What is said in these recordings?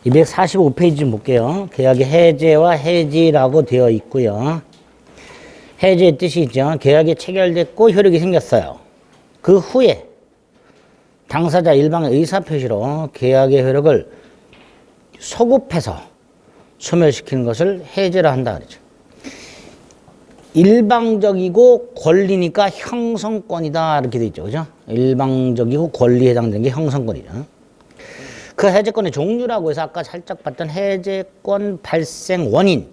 245페이지 좀 볼게요. 계약의 해제와 해지라고 되어 있고요. 해제의 뜻이 있죠. 계약이 체결됐고 효력이 생겼어요. 그 후에 당사자 일방의 의사표시로 계약의 효력을 소급해서 소멸시키는 것을 해제라 한다 그러죠. 일방적이고 권리니까 형성권이다 이렇게 돼 있죠. 그죠? 일방적이고 권리에 해당되는 게 형성권이죠. 그 해제권의 종류라고 해서 아까 살짝 봤던 해제권 발생 원인,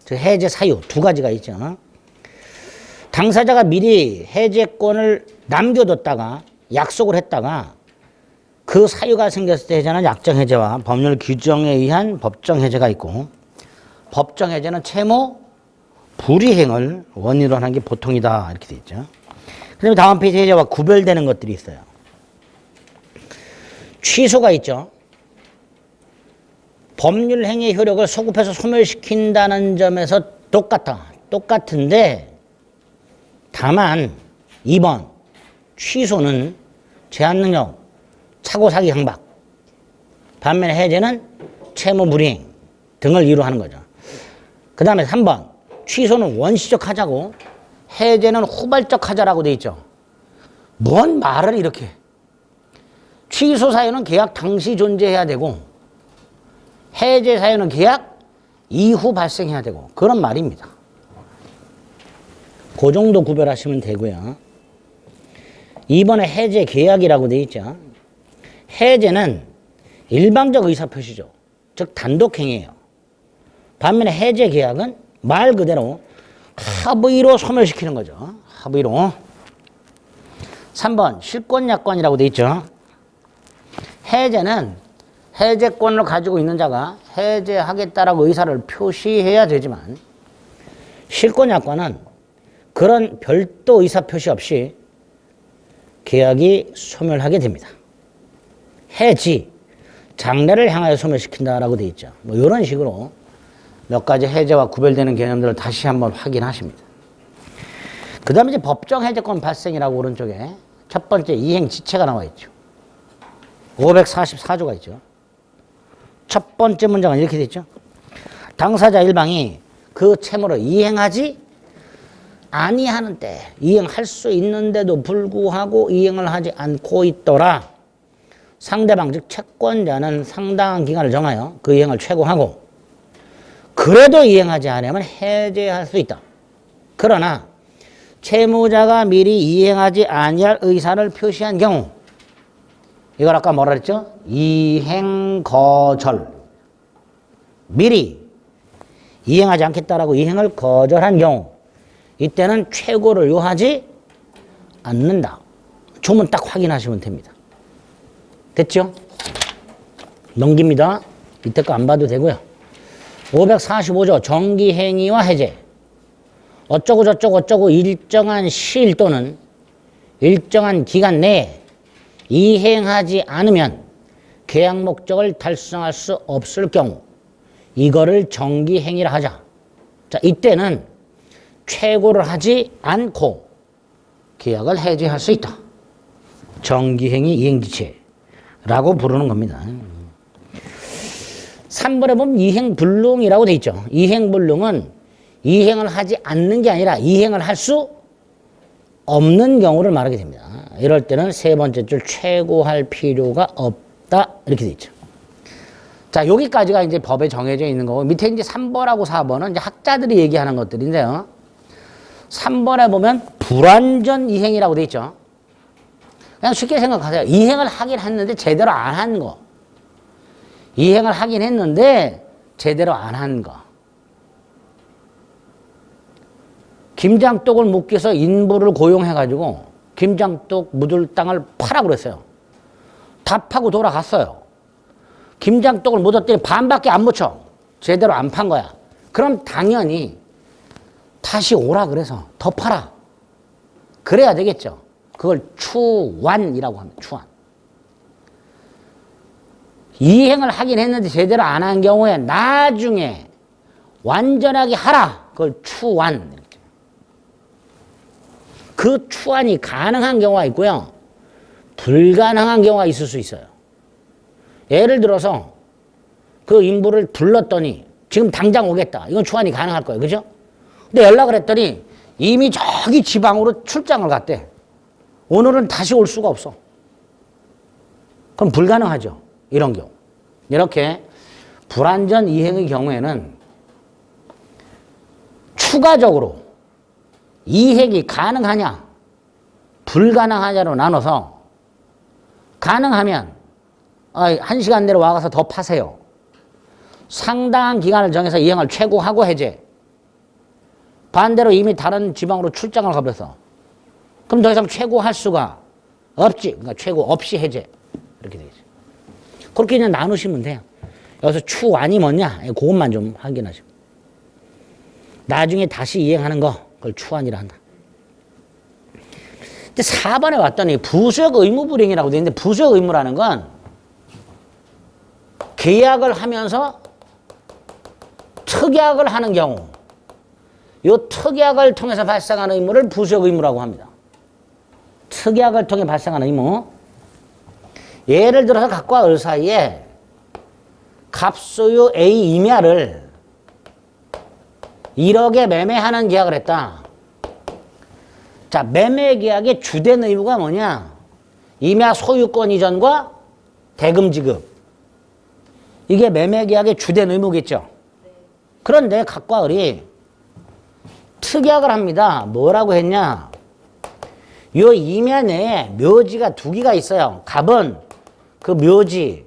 즉 해제 사유 두 가지가 있죠. 당사자가 미리 해제권을 남겨뒀다가 약속을 했다가 그 사유가 생겼을 때 해제는 약정 해제와 법률 규정에 의한 법정 해제가 있고, 법정 해제는 채무 불이행을 원인으로 하는 게 보통이다 이렇게 돼 있죠. 그다음에 다음 페이지 해제와 구별되는 것들이 있어요. 취소가 있죠. 법률 행위의 효력을 소급해서 소멸시킨다는 점에서 똑같은데 다만 2번 취소는 제한 능력, 착오 사기 강박, 반면에 해제는 채무 불이행 등을 이유로 하는 거죠. 그 다음에 3번 취소는 원시적 하자고 해제는 후발적 하자라고 돼 있죠. 뭔 말을 이렇게. 취소 사유는 계약 당시 존재해야 되고 해제 사유는 계약 이후 발생해야 되고 그런 말입니다. 그 정도 구별하시면 되고요. 2번에 해제 계약이라고 돼 있죠. 해제는 일방적 의사표시죠. 즉 단독행위예요. 반면에 해제 계약은 말 그대로 합의로 소멸시키는 거죠. 합의로. 3번 실권약관이라고 돼 있죠. 해제는 해제권을 가지고 있는 자가 해제하겠다라고 의사를 표시해야 되지만 실권약관은 그런 별도 의사표시 없이 계약이 소멸하게 됩니다. 해지, 장래를 향하여 소멸시킨다라고 돼 있죠. 뭐 이런 식으로 몇 가지 해제와 구별되는 개념들을 다시 한번 확인하십니다. 그 다음에 이제 법정 해제권 발생이라고 오른쪽에 첫 번째 이행 지체가 나와 있죠. 544조가 있죠. 첫 번째 문장은 이렇게 돼 있죠. 당사자 일방이 그 채무를 이행하지 아니하는 때 이행할 수 있는데도 불구하고 이행을 하지 않고 있더라. 상대방 즉 채권자는 상당한 기간을 정하여 그 이행을 최고하고 그래도 이행하지 않으면 해제할 수 있다. 그러나 채무자가 미리 이행하지 아니할 의사를 표시한 경우, 이걸 아까 뭐라 그랬죠? 이행 거절. 미리 이행하지 않겠다라고 이행을 거절한 경우, 이때는 최고를 요하지 않는다. 조문 딱 확인하시면 됩니다. 됐죠? 넘깁니다. 이때 거 안 봐도 되고요. 545조 정기행위와 해제. 어쩌고 저쩌고 어쩌고 일정한 시일 또는 일정한 기간 내에 이행하지 않으면 계약 목적을 달성할 수 없을 경우 이거를 정기행위라 하자. 자, 이때는 최고를 하지 않고 계약을 해지할 수 있다. 정기행위 이행지체라고 부르는 겁니다. 3번에 보면 이행불능이라고 돼 있죠. 이행불능은 이행을 하지 않는 게 아니라 이행을 할 수 없는 경우를 말하게 됩니다. 이럴 때는 세 번째 줄 최고할 필요가 없다 이렇게 돼 있죠. 자, 여기까지가 이제 법에 정해져 있는 거고 밑에 이제 3번하고 4번은 이제 학자들이 얘기하는 것들인데요. 3번에 보면 불완전 이행이라고 돼 있죠. 그냥 쉽게 생각하세요. 이행을 하긴 했는데 제대로 안 한 거. 이행을 하긴 했는데 제대로 안 한 거. 김장독을 묻기서 인부를 고용해가지고 김장독 묻을 땅을 파라고 그랬어요. 다 파고 돌아갔어요. 김장독을 묻었더니 반밖에 안 묻혀. 제대로 안 판 거야. 그럼 당연히 다시 오라 그래서 더 파라. 그래야 되겠죠. 그걸 추완이라고 합니다. 추완. 이행을 하긴 했는데 제대로 안 한 경우에 나중에 완전하게 하라. 그걸 추완. 그 추완이 가능한 경우가 있고요. 불가능한 경우가 있을 수 있어요. 예를 들어서 그 인부를 불렀더니 지금 당장 오겠다. 이건 추환이 가능할 거예요. 그죠? 근데 연락을 했더니 이미 저기 지방으로 출장을 갔대. 오늘은 다시 올 수가 없어. 그럼 불가능하죠. 이런 경우. 이렇게 불완전 이행의 경우에는 추가적으로 이행이 가능하냐, 불가능하냐로 나눠서 가능하면 1시간 내로 와가서 더 파세요. 상당한 기간을 정해서 이행을 최고하고 해제. 반대로 이미 다른 지방으로 출장을 가버려서 그럼 더 이상 최고할 수가 없지. 그러니까 최고 없이 해제. 이렇게 되겠죠. 그렇게 그냥 나누시면 돼요. 여기서 추완이 뭐냐? 그것만 좀 확인하시고. 나중에 다시 이행하는 거, 그걸 추완이라 한다. 근데 4번에 왔더니 부수역 의무 불이행이라고 되어 있는데 부수역 의무라는 건 계약을 하면서 특약을 하는 경우, 이 특약을 통해서 발생하는 의무를 부수역 의무라고 합니다. 특약을 통해 발생하는 의무. 예를 들어서 갑과 을 사이에 갑소유 A 임야를 1억에 매매하는 계약을 했다. 자, 매매 계약의 주된 의무가 뭐냐? 임야 소유권 이전과 대금 지급. 이게 매매 계약의 주된 의무겠죠. 그런데 갑과 을이 특약을 합니다. 뭐라고 했냐? 요 임야 내에 묘지가 2기가 있어요. 갑은 그 묘지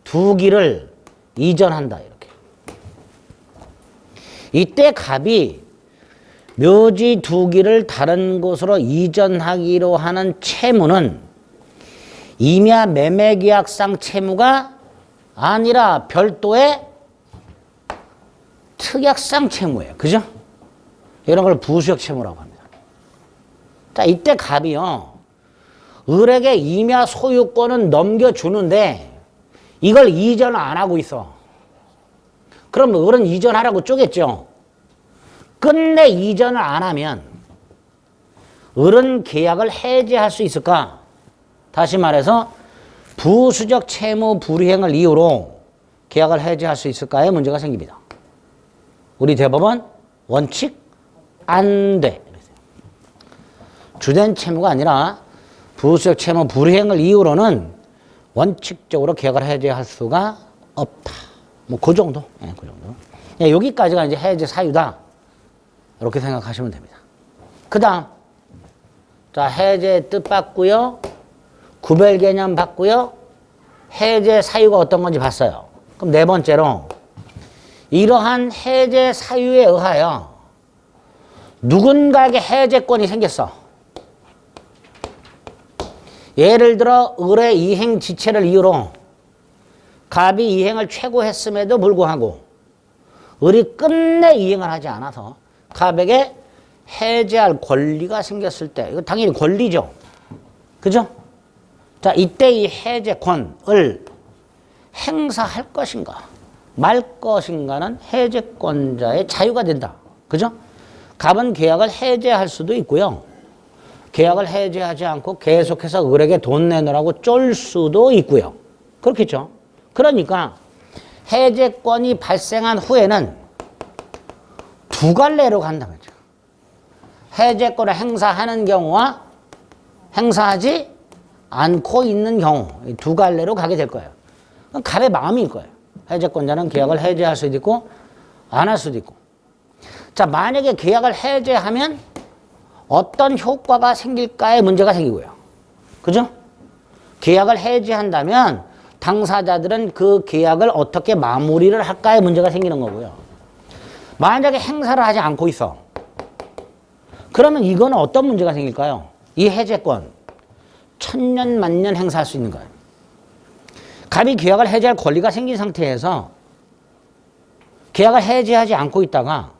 2기를 이전한다. 이렇게. 이때 갑이 묘지 2기를 다른 곳으로 이전하기로 하는 채무는 임야 매매계약상 채무가 아니라 별도의 특약상 채무예요. 그죠? 이런 걸 부수역 채무라고 합니다. 자, 이때 갑이요. 을에게 임야 소유권은 넘겨주는데 이걸 이전을 안 하고 있어. 그럼 을은 이전하라고 쪼겠죠. 끝내 이전을 안 하면 을은 계약을 해지할 수 있을까? 다시 말해서 부수적 채무 불이행을 이유로 계약을 해지할 수 있을까의 문제가 생깁니다. 우리 대법원 원칙 안 돼. 주된 채무가 아니라 부수적 채무 불이행을 이유로는 원칙적으로 계약을 해지할 수가 없다. 뭐 그 정도. 예, 그 정도. 예, 여기까지가 이제 해지 사유다. 이렇게 생각하시면 됩니다. 그다음 자, 해제 뜻 봤고요. 구별 개념 봤고요. 해제 사유가 어떤 건지 봤어요. 그럼 네 번째로 이러한 해제 사유에 의하여 누군가에게 해제권이 생겼어. 예를 들어 을의 이행 지체를 이유로 갑이 이행을 최고했음에도 불구하고 을이 끝내 이행을 하지 않아서 갑에게 해제할 권리가 생겼을 때, 이거 당연히 권리죠. 그죠? 자, 이때 이 해제권을 행사할 것인가 말 것인가는 해제권자의 자유가 된다. 그죠? 갑은 계약을 해제할 수도 있고요. 계약을 해제하지 않고 계속해서 을에게 돈 내놓으라고 쫄 수도 있고요. 그렇겠죠? 그러니까 해제권이 발생한 후에는 두 갈래로 간다면 해제권을 행사하는 경우와 행사하지 않고 있는 경우 두 갈래로 가게 될 거예요. 갑의 마음일 거예요. 해제권자는 계약을 해제할 수도 있고 안 할 수도 있고. 자, 만약에 계약을 해제하면 어떤 효과가 생길까의 문제가 생기고요. 그죠? 계약을 해제한다면 당사자들은 그 계약을 어떻게 마무리를 할까의 문제가 생기는 거고요. 만약에 행사를 하지 않고 있어. 그러면 이거는 어떤 문제가 생길까요? 이 해제권. 천년 만년 행사할 수 있는 거예요. 갑이 계약을 해제할 권리가 생긴 상태에서 계약을 해제하지 않고 있다가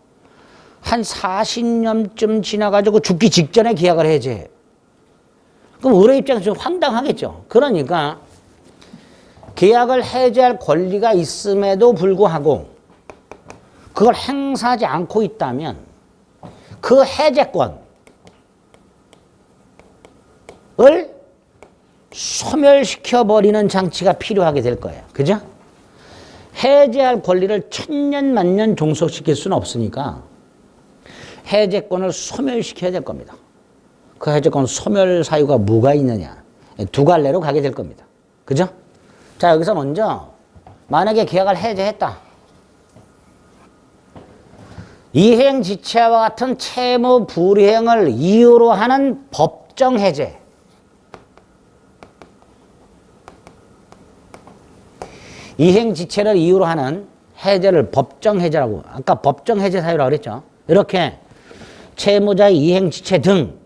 한 40년쯤 지나가지고 죽기 직전에 계약을 해제해. 그럼 을의 입장에서 좀 황당하겠죠. 그러니까 계약을 해제할 권리가 있음에도 불구하고 그걸 행사하지 않고 있다면 그 해제권을 소멸시켜버리는 장치가 필요하게 될 거예요. 그죠? 해제할 권리를 천년 만년 종속시킬 수는 없으니까 해제권을 소멸시켜야 될 겁니다. 그 해제권 소멸 사유가 뭐가 있느냐. 두 갈래로 가게 될 겁니다. 그죠? 자, 여기서 먼저 만약에 계약을 해제했다. 이행지체와 같은 채무 불이행을 이유로 하는 법정 해제. 이행지체를 이유로 하는 해제를 법정 해제라고, 아까 법정 해제 사유라고 그랬죠. 이렇게 채무자의 이행지체 등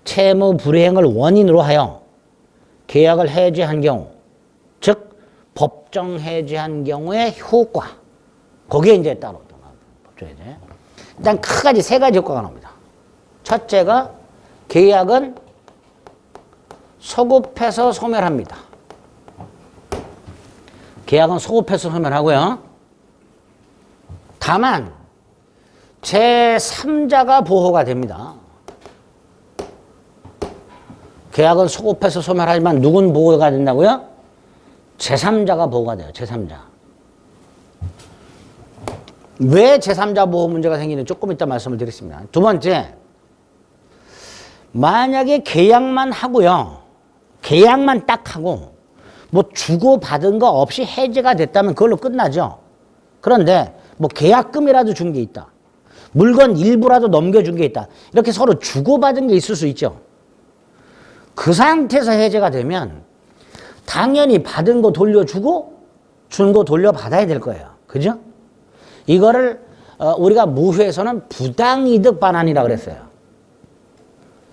채무 불이행을 원인으로 하여 계약을 해제한 경우, 즉 법정 해제한 경우의 효과, 거기에 이제 따로 법정 해제. 일단 크가지 세 가지 효과가 나옵니다. 첫째가 계약은 소급해서 소멸합니다. 계약은 소급해서 소멸하고요. 다만 제3자가 보호가 됩니다. 계약은 소급해서 소멸하지만 누군 보호가 된다고요? 제3자가 보호가 돼요. 제3자. 왜 제3자 보호 문제가 생기는지 조금 이따 말씀을 드리겠습니다. 두 번째, 만약에 계약만 하고요. 계약만 딱 하고 뭐 주고받은 거 없이 해제가 됐다면 그걸로 끝나죠. 그런데 뭐 계약금이라도 준 게 있다. 물건 일부라도 넘겨준 게 있다. 이렇게 서로 주고받은 게 있을 수 있죠. 그 상태에서 해제가 되면 당연히 받은 거 돌려주고 준 거 돌려받아야 될 거예요. 그죠? 이거를 우리가 무효에서는 부당이득 반환이라고 그랬어요.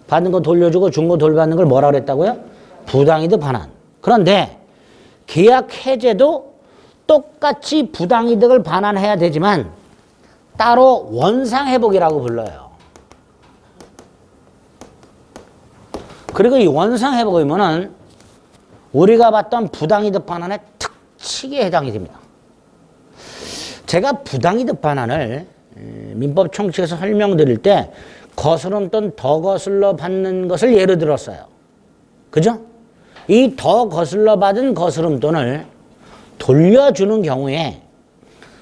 받은 거 돌려주고 준 거 돌려받는 걸 뭐라고 그랬다고요? 부당이득 반환. 그런데 계약 해제도 똑같이 부당이득을 반환해야 되지만 따로 원상회복이라고 불러요. 그리고 이 원상회복이면은 우리가 봤던 부당이득 반환의 특칙에 해당이 됩니다. 제가 부당이득 반환을 민법 총칙에서 설명드릴 때 거스름 또는 더 거슬러 받는 것을 예로 들었어요. 그죠? 이 더 거슬러 받은 거스름 돈을 돌려주는 경우에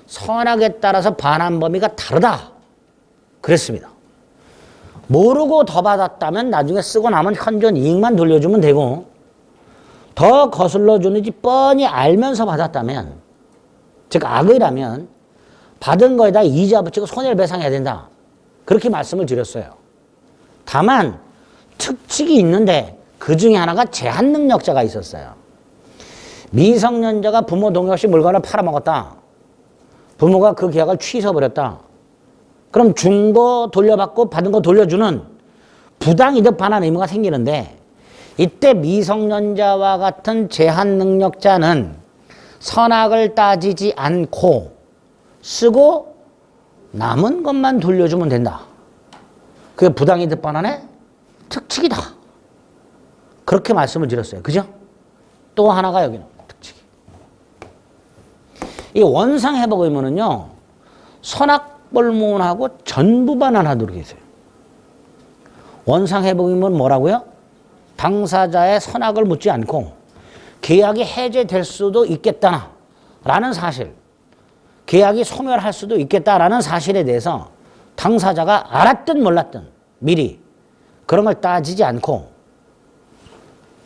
선악에 따라서 반환 범위가 다르다. 그랬습니다. 모르고 더 받았다면 나중에 쓰고 남은 현존 이익만 돌려주면 되고, 더 거슬러 주는지 뻔히 알면서 받았다면, 즉 악의라면 받은 거에다 이자 붙이고 손해배상해야 된다. 그렇게 말씀을 드렸어요. 다만 특칙이 있는데 그 중에 하나가 제한능력자가 있었어요. 미성년자가 부모 동의 없이 물건을 팔아먹었다. 부모가 그 계약을 취소해버렸다. 그럼 준 거 돌려받고 받은 거 돌려주는 부당이득 반환 의무가 생기는데, 이때 미성년자와 같은 제한능력자는 선악을 따지지 않고 쓰고 남은 것만 돌려주면 된다. 그게 부당이득 반환의 특칙이다. 그렇게 말씀을 드렸어요. 그죠? 또 하나가 여기는 특칙이. 이 원상회복 의무는요, 선악벌문하고 전부 반환하도록 했어요. 원상회복 의무는 뭐라고요? 당사자의 선악을 묻지 않고 계약이 해제될 수도 있겠다라는 사실, 계약이 소멸할 수도 있겠다라는 사실에 대해서 당사자가 알았든 몰랐든 미리 그런 걸 따지지 않고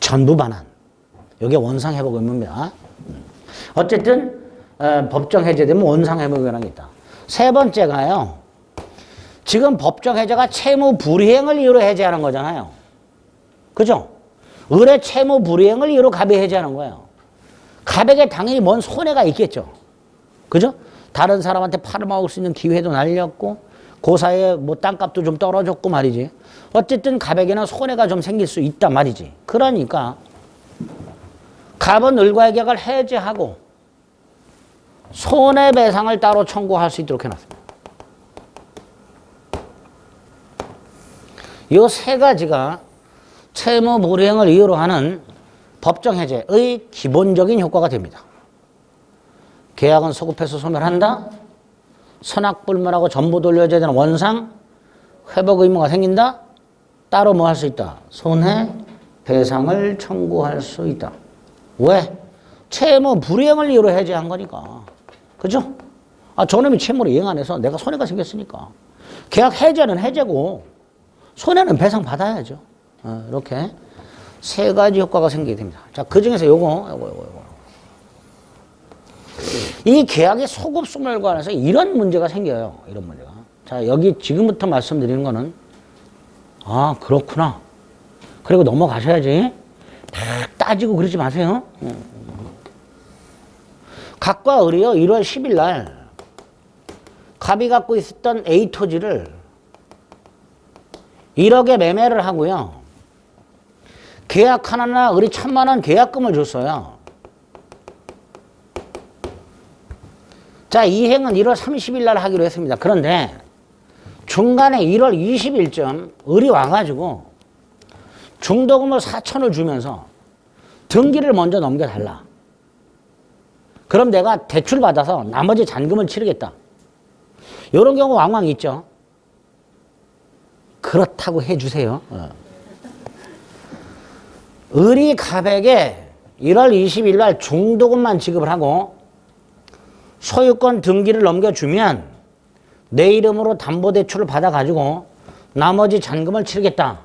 전부 반환. 이게 원상회복 의무입니다. 어쨌든 법정 해제되면 원상회복 의무라는 게 있다. 세 번째가요, 지금 법정 해제가 채무 불이행을 이유로 해제하는 거잖아요. 그죠? 의뢰 채무 불이행을 이유로 갑이 해제하는 거예요. 갑에게 당연히 뭔 손해가 있겠죠. 그죠? 다른 사람한테 팔아먹을 수 있는 기회도 날렸고 그 사이에 뭐 땅값도 좀 떨어졌고 말이지. 어쨌든 갑에게는 손해가 좀 생길 수 있단 말이지. 그러니까 갑은 을과의 계약을 해제하고 손해배상을 따로 청구할 수 있도록 해놨습니다. 이 세 가지가 채무 불이행을 이유로 하는 법정 해제의 기본적인 효과가 됩니다. 계약은 소급해서 소멸한다. 선악불문하고 전부 돌려줘야 되는 원상 회복 의무가 생긴다. 따로 뭐 할 수 있다? 손해배상을 청구할 수 있다. 왜? 채무 불이행을 이유로 해제한 거니까. 그죠? 아, 저놈이 채무를 이행 안 해서 내가 손해가 생겼으니까. 계약 해제는 해제고, 손해는 배상 받아야죠. 이렇게 세 가지 효과가 생기게 됩니다. 자, 그 중에서 요거. 이 계약의 소급소멸 관해서 이런 문제가 생겨요. 이런 문제가. 자, 여기 지금부터 말씀드리는 거는, 아, 그렇구나. 그리고 넘어가셔야지. 다 따지고 그러지 마세요. 갑과 을이요, 1월 10일 날, 갑이 갖고 있었던 A 토지를 1억에 매매를 하고요. 계약 하나나 을이 1,000만 원 계약금을 줬어요. 자, 이행은 1월 30일 날 하기로 했습니다. 그런데 중간에 1월 20일쯤 을이 와가지고 중도금을 4천을 주면서 등기를 먼저 넘겨달라. 그럼 내가 대출 받아서 나머지 잔금을 치르겠다. 이런 경우 왕왕 있죠. 그렇다고 해주세요. 을이 갑에게 1월 20일 날 중도금만 지급을 하고 소유권 등기를 넘겨주면 내 이름으로 담보대출을 받아가지고 나머지 잔금을 치르겠다.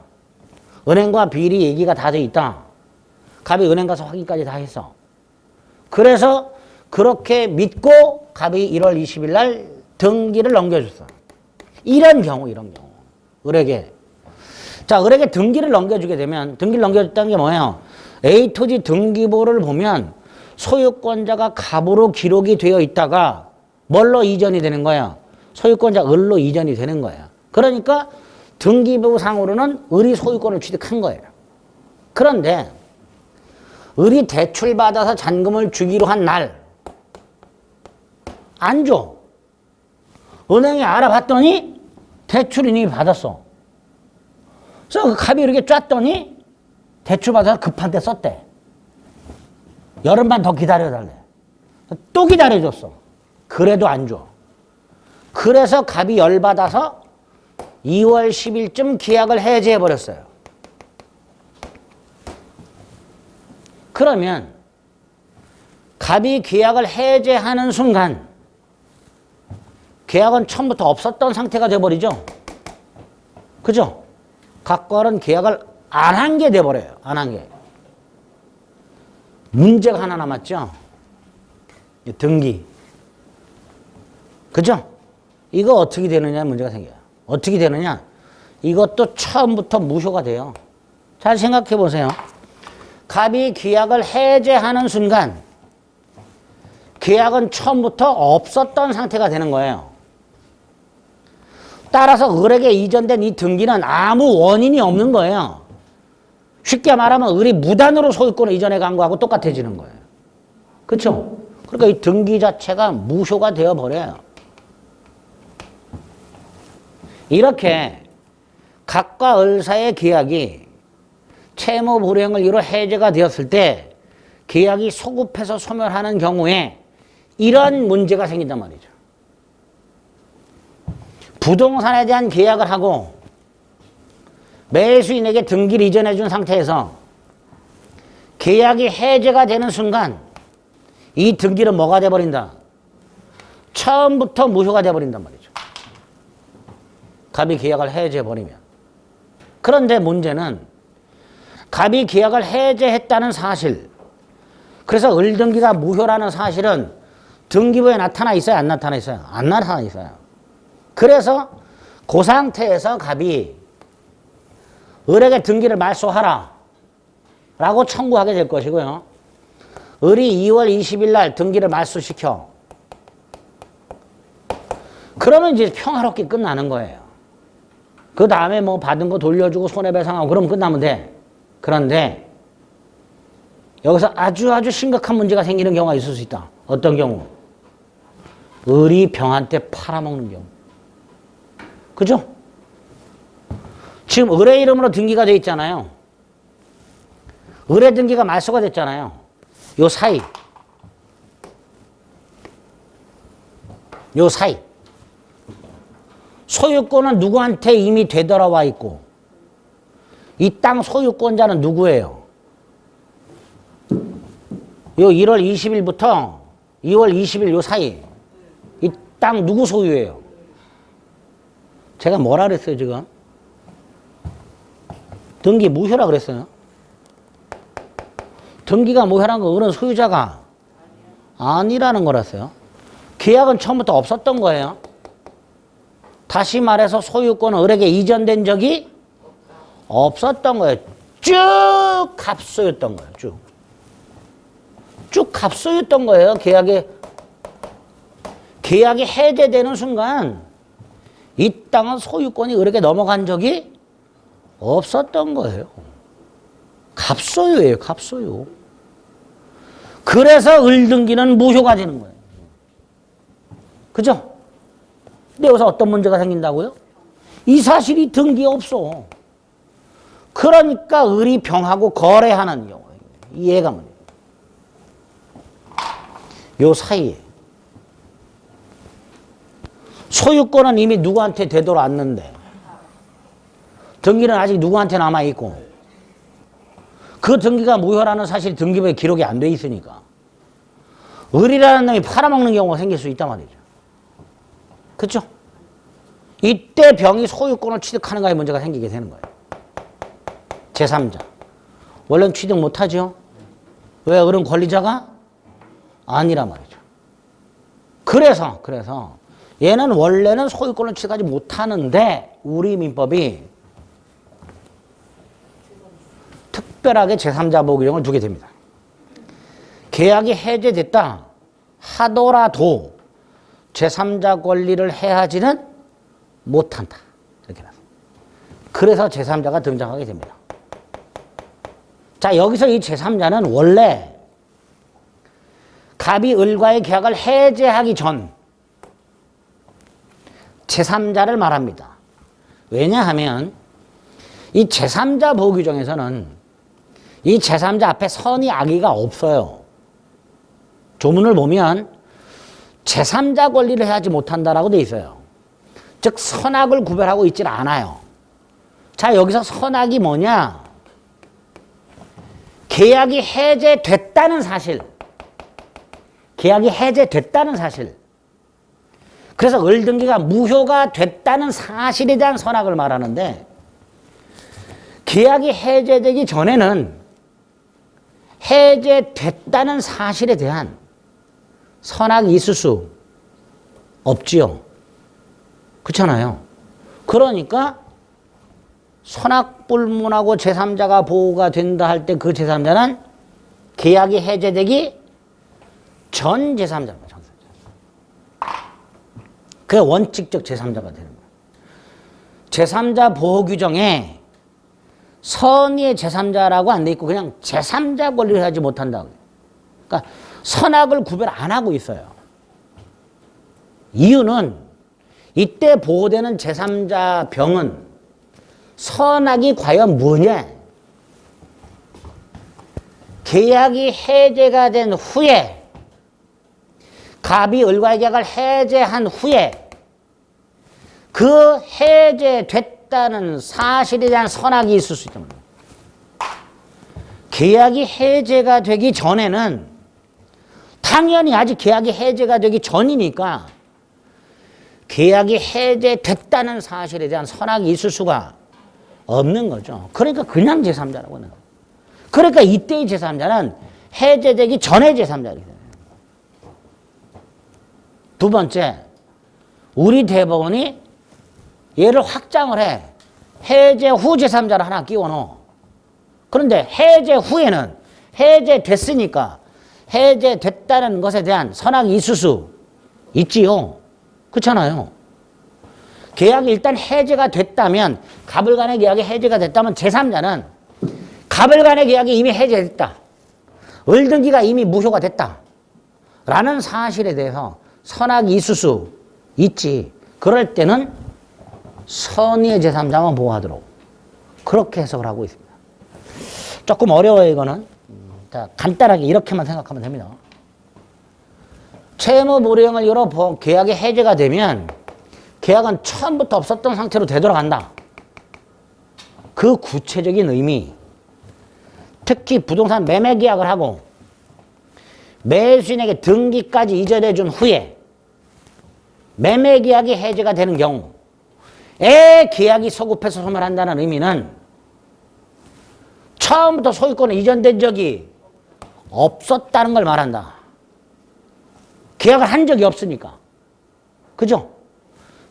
은행과 비리 얘기가 다 돼 있다. 갑이 은행 가서 확인까지 다 했어. 그래서 그렇게 믿고 갑이 1월 20일 날 등기를 넘겨줬어. 이런 경우. 을에게. 자, 을에게 등기를 넘겨주게 되면, 등기를 넘겨줬다는 게 뭐예요? A 토지 등기부를 보면 소유권자가 갑으로 기록이 되어 있다가 뭘로 이전이 되는 거예요? 소유권자 을로 이전이 되는 거예요. 그러니까 등기부상으로는 을이 소유권을 취득한 거예요. 그런데 을이 대출받아서 잔금을 주기로 한 날 안 줘. 은행에 알아봤더니 대출이 이미 받았어. 그래서 그 갑이 이렇게 짰더니 대출 받아서 급한 데 썼대. 여름만 더 기다려달래. 또 기다려줬어. 그래도 안 줘. 그래서 갑이 열받아서 2월 10일쯤 계약을 해제해버렸어요. 그러면 갑이 계약을 해제하는 순간 계약은 처음부터 없었던 상태가 돼버리죠. 그죠? 갑과 을은 계약을 안 한 게 돼버려요. 안 한 게. 문제가 하나 남았죠. 등기. 그죠? 이거 어떻게 되느냐 문제가 생겨요. 어떻게 되느냐? 이것도 처음부터 무효가 돼요. 잘 생각해 보세요. 갑이 계약을 해제하는 순간 계약은 처음부터 없었던 상태가 되는 거예요. 따라서 을에게 이전된 이 등기는 아무 원인이 없는 거예요. 쉽게 말하면 을이 무단으로 소유권을 이전해 간 거하고 똑같아지는 거예요. 그렇죠? 그러니까 이 등기 자체가 무효가 되어버려요. 이렇게 갑과 을 사이의 계약이 채무 불이행을 이루 해제가 되었을 때 계약이 소급해서 소멸하는 경우에 이런 문제가 생긴단 말이죠. 부동산에 대한 계약을 하고 매수인에게 등기를 이전해 준 상태에서 계약이 해제가 되는 순간 이 등기는 뭐가 돼버린다? 처음부터 무효가 돼버린단 말이죠. 갑이 계약을 해제해버리면. 그런데 문제는 갑이 계약을 해제했다는 사실, 그래서 을 등기가 무효라는 사실은 등기부에 나타나 있어요? 안 나타나 있어요? 안 나타나 있어요. 그래서 그 상태에서 갑이 을에게 등기를 말소하라 라고 청구하게 될 것이고요. 을이 2월 20일 날 등기를 말소시켜. 그러면 이제 평화롭게 끝나는 거예요. 그 다음에 뭐 받은 거 돌려주고 손해배상하고 그러면 끝나면 돼. 그런데 여기서 아주 심각한 문제가 생기는 경우가 있을 수 있다. 어떤 경우? 을이 병한테 팔아먹는 경우. 그죠? 지금 을의 이름으로 등기가 돼 있잖아요. 을의 등기가 말소가 됐잖아요. 요 사이. 소유권은 누구한테 이미 되돌아와 있고 이 땅 소유권자는 누구예요? 요 1월 20일부터 2월 20일 요 사이 땅 누구 소유예요? 제가 뭐라 그랬어요, 지금? 등기 무효라 그랬어요. 등기가 무효란 건 어른 소유자가 아니라는 거라서요. 계약은 처음부터 없었던 거예요. 다시 말해서 소유권은 을에게 이전된 적이 없었던 거예요. 쭉 갑소였던 거예요. 쭉 갑소였던 거예요. 계약이 해제되는 순간 이 땅은 소유권이 을에게 넘어간 적이 없었던 거예요. 갑소유예요. 갑소유. 그래서 을등기는 무효가 되는 거예요. 그죠? 근데 여기서 어떤 문제가 생긴다고요? 이 사실이 등기에 없어. 그러니까 을이 병하고 거래하는 경우예요. 이해가 문제예요. 요 사이에 소유권은 이미 누구한테 되돌아왔는데 등기는 아직 누구한테 남아있고 그 등기가 무효라는 사실이 등기부에 기록이 안 돼 있으니까 을이라는 놈이 팔아먹는 경우가 생길 수 있단 말이죠. 그렇죠? 이때 병이 소유권을 취득하는가에 문제가 생기게 되는 거예요. 제3자. 원래는 취득 못하죠. 왜? 을은 권리자가 아니란 말이죠. 그래서 얘는 원래는 소유권을 취득하지 못하는데 우리 민법이 특별하게 제3자 보호 규정을 두게 됩니다. 계약이 해제됐다 하더라도 제3자 권리를 해하지는 못한다. 이렇게 나서. 그래서 제3자가 등장하게 됩니다. 자, 여기서 이 제3자는 원래 갑이 을과의 계약을 해제하기 전 제3자를 말합니다. 왜냐하면 이 제3자 보호 규정에서는 이 제3자 앞에 선이 악의가 없어요. 조문을 보면 제3자 권리를 해하지 못한다라고 돼 있어요. 즉 선악을 구별하고 있질 않아요. 자, 여기서 선악이 뭐냐? 계약이 해제됐다는 사실. 계약이 해제됐다는 사실. 그래서 을등기가 무효가 됐다는 사실에 대한 선악을 말하는데 계약이 해제되기 전에는 해제됐다는 사실에 대한 선악이 있을 수 없지요. 그렇잖아요. 그러니까 선악불문하고 제3자가 보호가 된다 할 때 그 제3자는 계약이 해제되기 전 제3자입니다. 그게 원칙적 제3자가 되는 거예요. 제3자 보호 규정에 선의의 제3자라고 안 돼 있고 그냥 제3자 권리를 하지 못한다. 그러니까 선악을 구별 안 하고 있어요. 이유는 이때 보호되는 제3자 병은 선악이 과연 뭐냐? 계약이 해제가 된 후에 갑이 을과의 계약을 해제한 후에 그 해제됐다는 사실에 대한 선악이 있을 수 있단 말이에요. 계약이 해제가 되기 전에는 당연히 아직 계약이 해제가 되기 전이니까 계약이 해제됐다는 사실에 대한 선악이 있을 수가 없는 거죠. 그러니까 그냥 제3자라고 하는 거예요. 그러니까 이때의 제3자는 해제되기 전에 제3자이기 때문에. 두 번째, 우리 대법원이 얘를 확장을 해. 해제 후 제3자를 하나 끼워 넣어. 그런데 해제 후에는 해제됐으니까 해제됐다는 것에 대한 선악이 있을 수 있지요. 그렇잖아요. 계약이 일단 해제가 됐다면 갑을 간의 계약이 해제가 됐다면 제3자는 갑을 간의 계약이 이미 해제됐다. 을등기가 이미 무효가 됐다. 라는 사실에 대해서 선악이 있을 수 있지. 그럴 때는 선의의 제3자만 보호하도록 그렇게 해석을 하고 있습니다. 조금 어려워요, 이거는. 자, 간단하게 이렇게만 생각하면 됩니다. 채무 불이행을 열어 계약이 해제가 되면 계약은 처음부터 없었던 상태로 되돌아간다. 그 구체적인 의미, 특히 부동산 매매 계약을 하고 매수인에게 등기까지 이전해 준 후에 매매 계약이 해제가 되는 경우에 계약이 소급해서 소멸한다는 의미는 처음부터 소유권이 이전된 적이 없었다는 걸 말한다. 계약을 한 적이 없으니까. 그죠?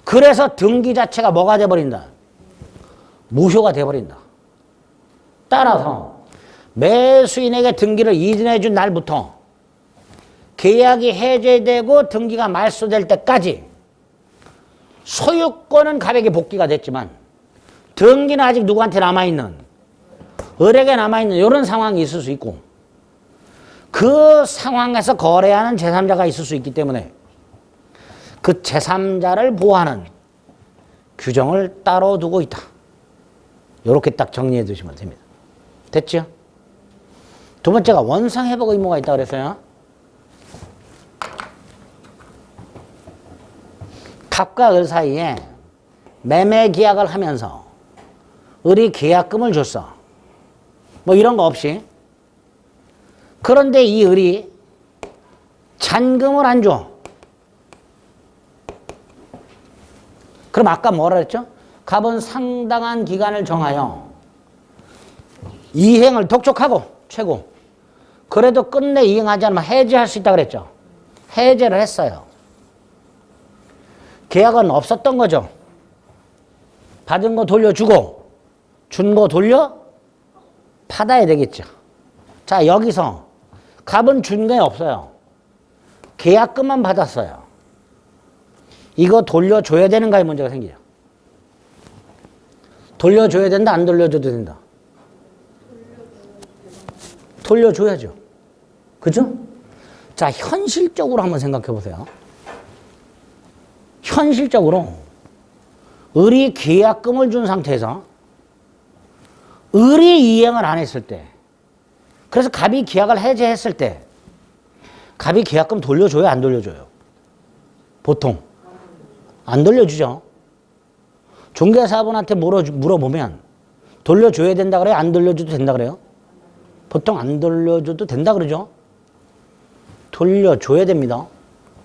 그래서 등기 자체가 뭐가 돼버린다? 무효가 돼버린다. 따라서 매수인에게 등기를 이전해 준 날부터 계약이 해제되고 등기가 말소될 때까지 소유권은 갑에게 복귀가 됐지만 등기는 아직 누구한테 남아있는, 을에게 남아있는 이런 상황이 있을 수 있고, 그 상황에서 거래하는 제3자가 있을 수 있기 때문에 그 제3자를 보호하는 규정을 따로 두고 있다. 이렇게 딱 정리해 두시면 됩니다. 됐죠? 두 번째가 원상회복 의무가 있다고 그랬어요. 갑과 을 사이에 매매 계약을 하면서 을이 계약금을 줬어. 뭐 이런 거 없이. 그런데 이 을이 잔금을 안 줘. 그럼 아까 뭐라 그랬죠? 갑은 상당한 기간을 정하여 이행을 독촉하고 최고. 그래도 끝내 이행하지 않으면 해지할 수 있다고 그랬죠. 해제를 했어요. 계약은 없었던 거죠. 받은 거 돌려주고 준 거 돌려 받아야 되겠죠. 자, 여기서 갑은 준 게 없어요. 계약금만 받았어요. 이거 돌려줘야 되는가의 문제가 생기죠. 돌려줘야 된다, 안 돌려줘도 된다? 돌려줘야죠. 그죠? 자, 현실적으로 한번 생각해 보세요. 현실적으로 을이 계약금을 준 상태에서 을이 이행을 안 했을 때, 그래서 갑이 계약을 해제했을 때 갑이 계약금 돌려줘요, 안 돌려줘요? 보통 안 돌려주죠. 중개사분한테 물어보면 돌려줘야 된다 그래요, 안 돌려줘도 된다 그래요? 보통 안 돌려줘도 된다 그러죠. 돌려줘야 됩니다.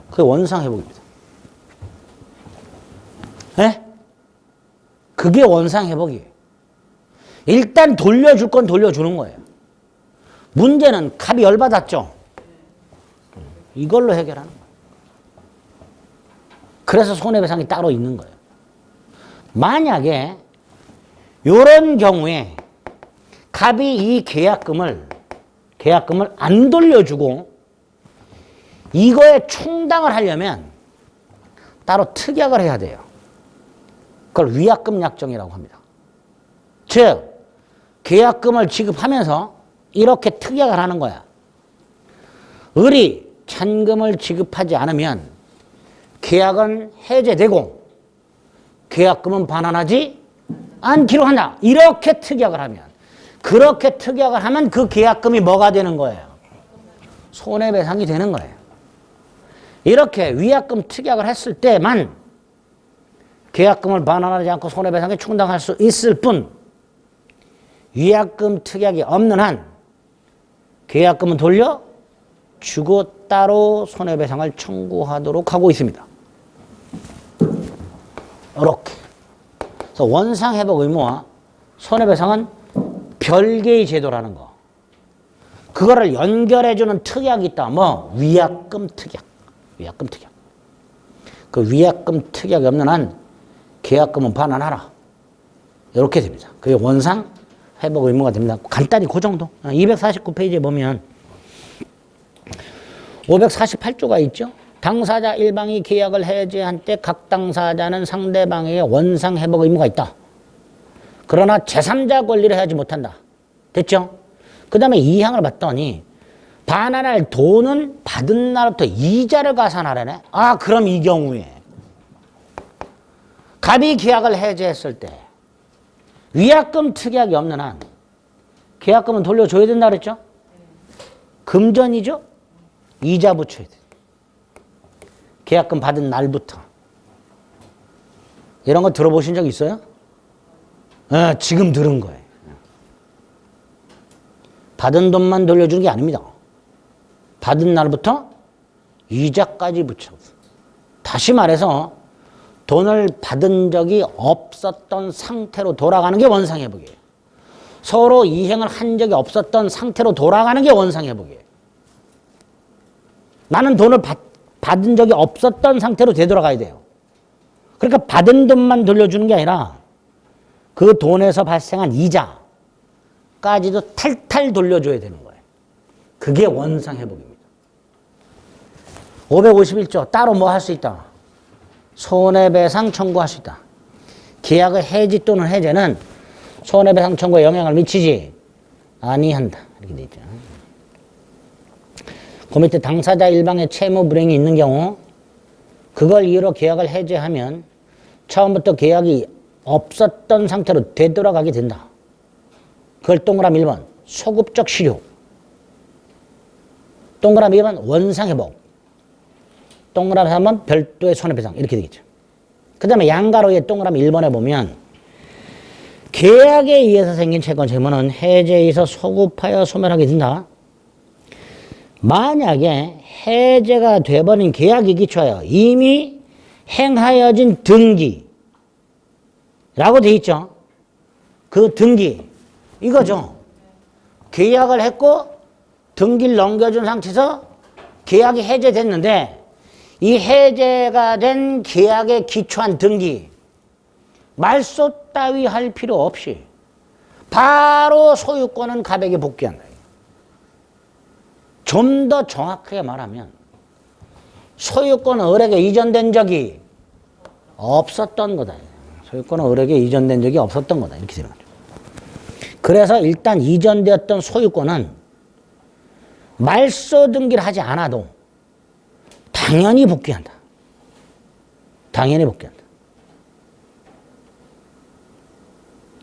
그게 원상회복입니다. 네? 그게 원상회복이에요. 일단 돌려줄 건 돌려주는 거예요. 문제는 갑이 열받았죠. 이걸로 해결하는 거예요. 그래서 손해배상이 따로 있는 거예요. 만약에 이런 경우에 갑이 이 계약금을 안 돌려주고 이거에 충당을 하려면 따로 특약을 해야 돼요. 그걸 위약금 약정이라고 합니다. 즉 계약금을 지급하면서 이렇게 특약을 하는 거야. 을이 잔금을 지급하지 않으면 계약은 해제되고 계약금은 반환하지 않기로 한다. 이렇게 특약을 하면, 그렇게 특약을 하면 그 계약금이 뭐가 되는 거예요? 손해배상이 되는 거예요. 이렇게 위약금 특약을 했을 때만 계약금을 반환하지 않고 손해배상에 충당할 수 있을 뿐, 위약금 특약이 없는 한 계약금은 돌려주고 따로 손해배상을 청구하도록 하고 있습니다. 이렇게. 그래서 원상회복 의무와 손해배상은 별개의 제도라는 거. 그거를 연결해주는 특약이 있다. 뭐 위약금 특약. 위약금 특약. 그 위약금 특약이 없는 한 계약금은 반환하라. 이렇게 됩니다. 그게 원상회복 의무가 됩니다. 간단히 그 정도. 249페이지에 보면 548조가 있죠. 당사자 일방이 계약을 해제한 때 각 당사자는 상대방에게 원상회복 의무가 있다. 그러나 제3자 권리를 해하지 못한다. 됐죠? 그 다음에 2항을 봤더니 반환할 돈은 받은 날부터 이자를 가산하라네. 아, 그럼 이 경우에 갑이 계약을 해제했을 때 위약금 특약이 없는 한 계약금은 돌려줘야 된다 그랬죠? 금전이죠? 이자 붙여야 돼. 계약금 받은 날부터. 이런 거 들어보신 적 있어요? 지금 들은 거예요. 받은 돈만 돌려주는 게 아닙니다. 받은 날부터 이자까지 붙여서. 다시 말해서 돈을 받은 적이 없었던 상태로 돌아가는 게 원상회복이에요. 서로 이행을 한 적이 없었던 상태로 돌아가는 게 원상회복이에요. 나는 돈을 받은 적이 없었던 상태로 되돌아가야 돼요. 그러니까 받은 돈만 돌려주는 게 아니라 그 돈에서 발생한 이자까지도 탈탈 돌려줘야 되는 거예요. 그게 원상회복입니다. 551조 따로 뭐 할 수 있다? 손해배상 청구할 수 있다. 계약의 해지 또는 해제는 손해배상 청구에 영향을 미치지 아니한다. 이렇게 돼 있죠. 그 밑에 당사자 일방의 채무 불이행이 있는 경우 그걸 이유로 계약을 해제하면 처음부터 계약이 없었던 상태로 되돌아가게 된다. 그걸 동그라미 1번 소급적 실효, 동그라미 2번 원상회복, 동그라미 3번 별도의 손해배상 이렇게 되겠죠. 그 다음에 양가로의 동그라미 1번에 보면 계약에 의해서 생긴 채권 채무는 해제에 있어 소급하여 소멸하게 된다. 만약에 해제가 돼버린 계약에 기초하여 이미 행하여진 등기라고 돼 있죠. 그 등기 이거죠. 계약을 했고 등기를 넘겨준 상태에서 계약이 해제됐는데 이 해제가 된 계약에 기초한 등기 말소 따위 할 필요 없이 바로 소유권은 갑에게 복귀한다. 좀 더 정확하게 말하면 소유권은 을에게 이전된 적이 없었던 거다. 소유권은 을에게 이전된 적이 없었던 거다. 이렇게 되는 거죠. 그래서 일단 이전되었던 소유권은 말소 등기를 하지 않아도 당연히 복귀한다. 당연히 복귀한다.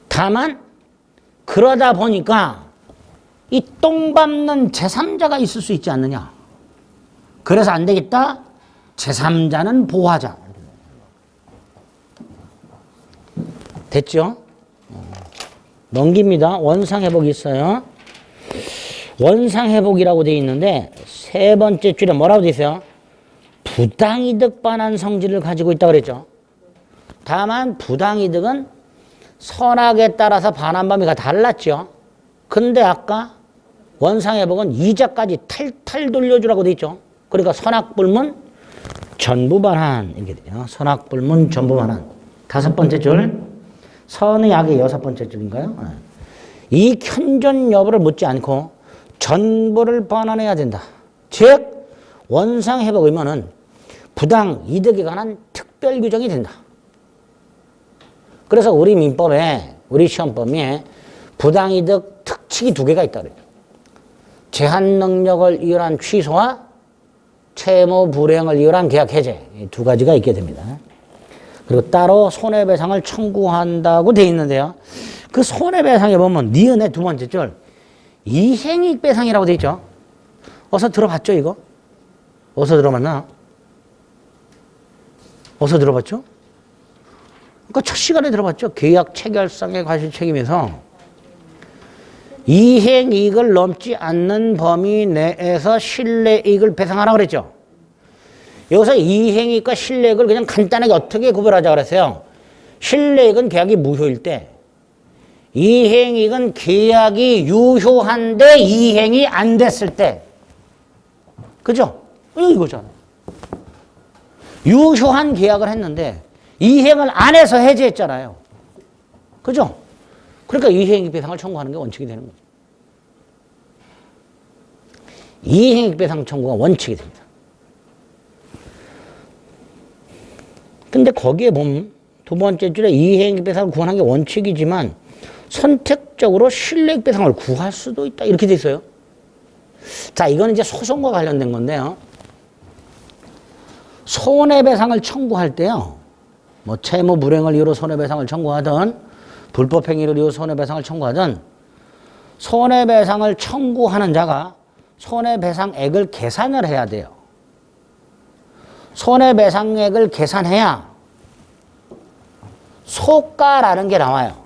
다만 그러다 보니까 이 똥 밟는 제3자가 있을 수 있지 않느냐. 그래서 안 되겠다. 제3자는 보호하자. 됐죠? 넘깁니다. 원상회복이 있어요. 원상회복이라고 되어 있는데 세 번째 줄에 뭐라고 되어 있어요? 부당이득 반환 성질을 가지고 있다고 그랬죠. 다만 부당이득은 선악에 따라서 반환 범위가 달랐죠. 근데 아까 원상회복은 이자까지 탈탈 돌려주라고 되어 있죠. 그러니까 선악불문 전부 반환 이렇게 되죠. 선악불문 전부 반환. 다섯 번째 줄 선의 악의 여섯 번째 줄인가요? 이 현존 여부를 묻지 않고 전부를 반환해야 된다. 즉 원상회복 의무는 부당 이득에 관한 특별 규정이 된다. 그래서 우리 민법에 우리 시험법에 부당이득 특칙이 두 개가 있다 그래요. 제한 능력을 이유한 취소와 채무 불이행을 이유한 계약 해제 이 두 가지가 있게 됩니다. 그리고 따로 손해배상을 청구한다고 돼 있는데요. 그 손해배상에 보면 니은의 두 번째 줄 이행이익배상이라고 돼 있죠. 어서 들어봤죠 이거? 어서 들어봤나? 어서 들어봤죠? 그러니까 첫 시간에 들어봤죠. 계약 체결상의 과실 책임에서 이행이익을 넘지 않는 범위 내에서 실내이익을 배상하라고 그랬죠. 여기서 이행이익과 실내이익을 그냥 간단하게 어떻게 구별하자 그랬어요. 실내이익은 계약이 무효일 때, 이행이익은 계약이 유효한데 이행이 안 됐을 때. 그죠? 이거잖아. 유효한 계약을 했는데 이행을 안 해서 해지했잖아요. 그죠? 그러니까 이행이익 배상을 청구하는 게 원칙이 되는 거죠. 이행이익 배상 청구가 원칙이 됩니다. 근데 거기에 보면 두 번째 줄에 이행이익 배상을 구하는 게 원칙이지만 선택적으로 실내이익 배상을 구할 수도 있다. 이렇게 돼 있어요. 자, 이거는 이제 소송과 관련된 건데요. 손해배상을 청구할 때요. 뭐 채무 불이행을 이유로 손해배상을 청구하든 불법행위를 이유로 손해배상을 청구하든 손해배상을 청구하는 자가 손해배상액을 계산을 해야 돼요. 손해배상액을 계산해야 소가라는 게 나와요.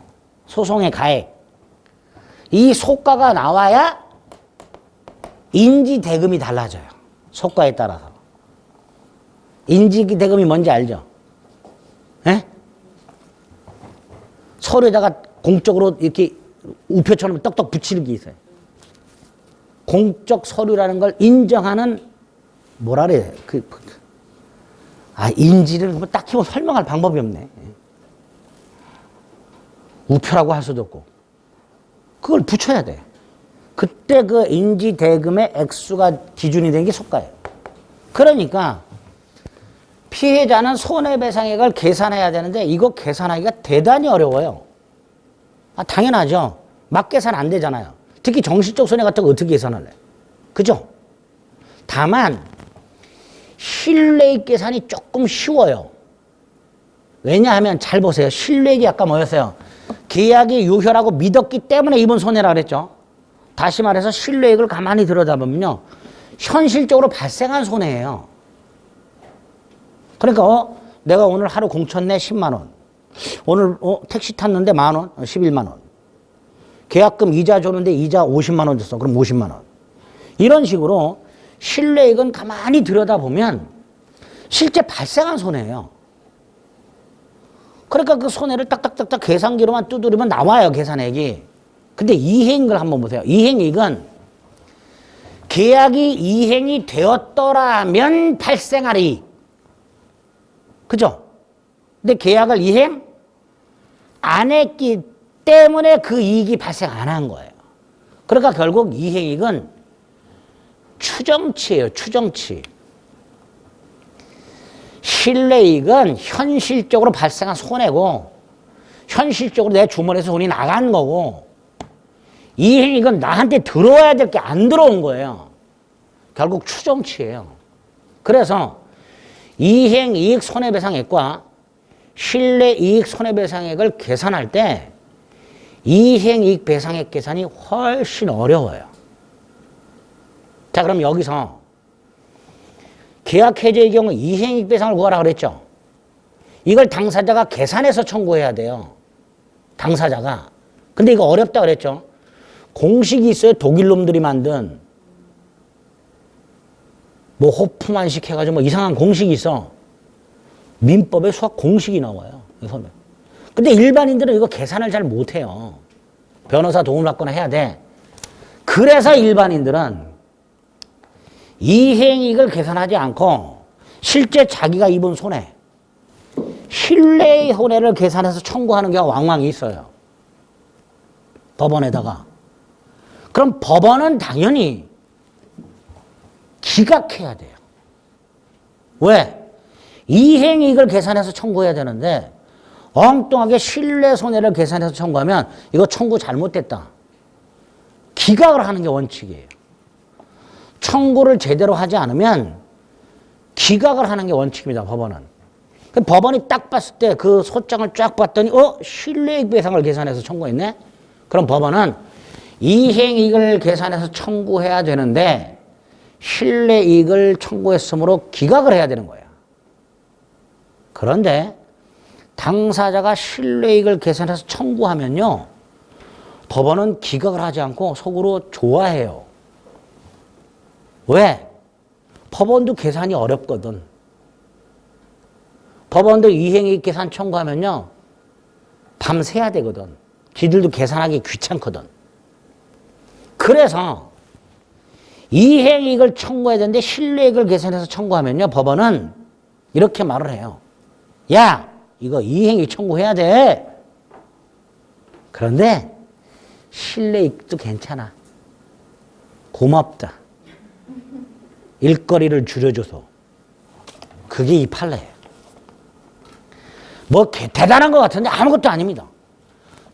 소송의 가액. 이 소가가 나와야 인지대금이 달라져요. 소가에 따라서. 인지대금이 뭔지 알죠? 예? 서류에다가 공적으로 이렇게 우표처럼 떡떡 붙이는 게 있어요. 공적 서류라는 걸 인정하는 뭐라 그래? 인지를 뭐 딱히 뭐 설명할 방법이 없네. 우표라고 할 수도 없고. 그걸 붙여야 돼. 그때 그 인지대금의 액수가 기준이 되는 게 속가예요. 그러니까 피해자는 손해배상액을 계산해야 되는데 이거 계산하기가 대단히 어려워요. 당연하죠. 막 계산 안 되잖아요. 특히 정신적 손해 같은 거 어떻게 계산할래? 그죠? 다만 실내익 계산이 조금 쉬워요. 왜냐하면 잘 보세요. 실내익이 아까 뭐였어요? 계약이 유효라고 믿었기 때문에 입은 손해라 그랬죠. 다시 말해서 실내익을 가만히 들여다보면요. 현실적으로 발생한 손해예요. 그러니까 내가 오늘 하루 공천 내 10만 원. 오늘 택시 탔는데 10,000원, 11만 원. 계약금 이자 줬는데 이자 50만 원 줬어. 그럼 50만 원. 이런 식으로 실내익은 가만히 들여다보면 실제 발생한 손해예요. 그러니까 그 손해를 딱딱딱딱 계산기로만 두드리면 나와요, 계산액이. 근데 이행을 한번 보세요. 이행이익은 계약이 이행이 되었더라면 발생할 이익. 그죠? 근데 계약을 이행 안 했기 때문에 그 이익이 발생 안 한 거예요. 그러니까 결국 이행이익은 추정치예요, 추정치. 실내이익은 현실적으로 발생한 손해고, 현실적으로 내 주머니에서 돈이 나간 거고, 이행이익은 나한테 들어와야 될 게 안 들어온 거예요. 결국 추정치예요. 그래서 이행이익 손해배상액과 실내이익 손해배상액을 계산할 때 이행이익 배상액 계산이 훨씬 어려워요. 자, 그럼 여기서 계약 해제의 경우 이행이익 배상을 구하라 그랬죠. 이걸 당사자가 계산해서 청구해야 돼요. 당사자가. 근데 이거 어렵다 그랬죠. 공식이 있어요. 독일 놈들이 만든 뭐 호프만식 해가지고 뭐 이상한 공식이 있어. 민법에 수학 공식이 나와요. 근데 일반인들은 이거 계산을 잘 못해요. 변호사 도움을 받거나 해야 돼. 그래서 일반인들은 이행이익을 계산하지 않고 실제 자기가 입은 손해, 실내의 손해를 계산해서 청구하는 경우가 왕왕 있어요. 법원에다가. 그럼 법원은 당연히 기각해야 돼요. 왜? 이행이익을 계산해서 청구해야 되는데 엉뚱하게 실내 손해를 계산해서 청구하면 이거 청구 잘못됐다. 기각을 하는 게 원칙이에요. 청구를 제대로 하지 않으면 기각을 하는 게 원칙입니다. 법원은. 법원이 딱 봤을 때 그 소장을 쫙 봤더니 실내이익 배상을 계산해서 청구했네? 그럼 법원은 이행이익을 계산해서 청구해야 되는데 실내이익을 청구했으므로 기각을 해야 되는 거예요. 그런데 당사자가 실내이익을 계산해서 청구하면요, 법원은 기각을 하지 않고 속으로 좋아해요. 왜? 법원도 계산이 어렵거든. 법원도 이행이익 계산 청구하면요, 밤새야 되거든. 지들도 계산하기 귀찮거든. 그래서 이행이익을 청구해야 되는데 실내이익을 계산해서 청구하면요, 법원은 이렇게 말을 해요. 야, 이거 이행이익 청구해야 돼. 그런데 실내이익도 괜찮아. 고맙다. 일거리를 줄여줘서. 그게 이 판례예요. 뭐 대단한 것 같은데 아무것도 아닙니다.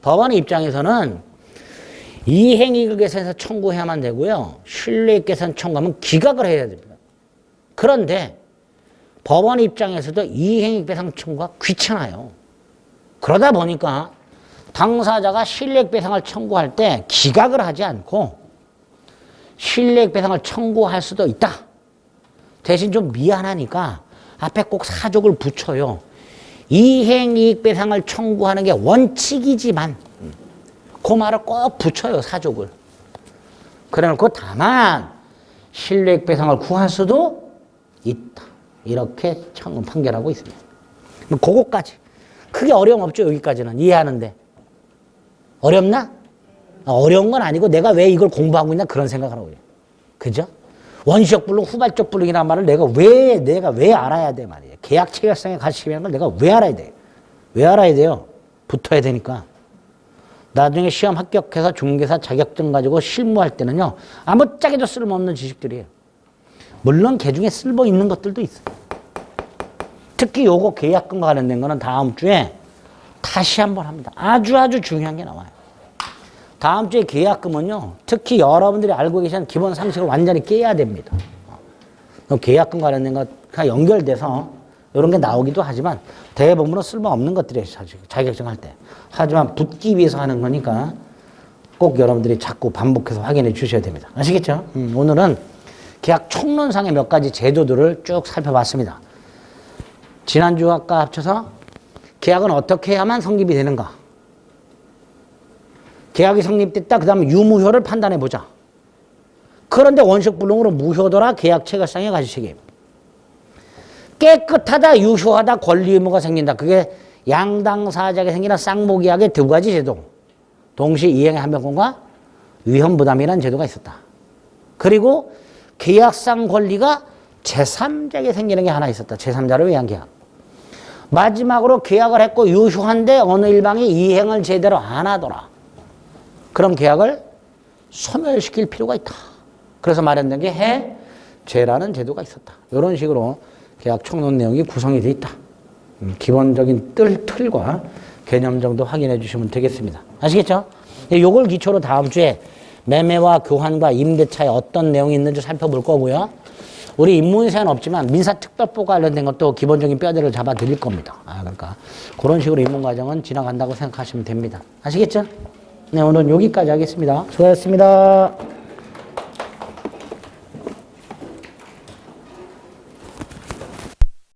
법원 입장에서는 이행이익을 계산해서 청구해야만 되고요. 실내이익 계산 청구하면 기각을 해야 됩니다. 그런데 법원 입장에서도 이행이익 배상 청구가 귀찮아요. 그러다 보니까 당사자가 실내이익 배상을 청구할 때 기각을 하지 않고 실내이익 배상을 청구할 수도 있다. 대신 좀 미안하니까 앞에 꼭 사족을 붙여요. 이행이익 배상을 청구하는 게 원칙이지만 그 말을 꼭 붙여요. 사족을. 그래놓고 다만 실내이익 배상을 구할 수도 있다. 이렇게 판결하고 있습니다. 뭐 그거까지. 크게 어려움 없죠, 여기까지는. 이해하는데. 어렵나? 어려운 건 아니고 내가 왜 이걸 공부하고 있나 그런 생각을 하고 있어요. 그죠? 원시적 불능, 후발적 불능이라는 말을 내가 왜 알아야 돼 말이에요. 계약 체결성의 가치라는 걸 내가 왜 알아야 돼? 왜 알아야 돼요? 붙어야 되니까. 나중에 시험 합격해서 중개사 자격증 가지고 실무할 때는요, 아무짝에도 쓸모없는 지식들이에요. 물론 개 중에 쓸모 있는 것들도 있어요. 특히 요거 계약금과 관련된 거는 다음 주에 다시 한번 합니다. 아주 중요한 게 나와요. 다음 주에 계약금은요, 특히 여러분들이 알고 계시는 기본 상식을 완전히 깨야 됩니다. 계약금 관련된 것과 연결돼서 이런 게 나오기도 하지만 대부분은 쓸모없는 것들이에요, 자격증 할 때. 하지만 붙기 위해서 하는 거니까 꼭 여러분들이 자꾸 반복해서 확인해 주셔야 됩니다. 아시겠죠? 오늘은 계약 총론상의 몇 가지 제도들을 쭉 살펴봤습니다. 지난주와 합쳐서 계약은 어떻게 해야만 성립이 되는가? 계약이 성립됐다. 그 다음에 유무효를 판단해 보자. 그런데 원식불능으로 무효도라 계약 체결상의 가시책임. 깨끗하다, 유효하다, 권리 의무가 생긴다. 그게 양당사자에게 생기는 쌍무계약의 두 가지 제도. 동시 이행의 한변권과 위헌부담이라는 제도가 있었다. 그리고 계약상 권리가 제3자에게 생기는 게 하나 있었다. 제3자를 위한 계약. 마지막으로 계약을 했고 유효한데 어느 일방이 이행을 제대로 안 하더라. 그럼 계약을 소멸시킬 필요가 있다. 그래서 마련된 게 해제라는 제도가 있었다. 이런 식으로 계약 총론 내용이 구성이 되어 있다. 기본적인 틀과 개념 정도 확인해 주시면 되겠습니다. 아시겠죠? 이걸 기초로 다음 주에 매매와 교환과 임대차에 어떤 내용이 있는지 살펴볼 거고요. 우리 인문세는 없지만 민사특별법과 관련된 것도 기본적인 뼈대를 잡아 드릴 겁니다. 그러니까 그런 식으로 인문과정은 지나간다고 생각하시면 됩니다. 아시겠죠? 네, 오늘은 여기까지 하겠습니다. 수고하셨습니다.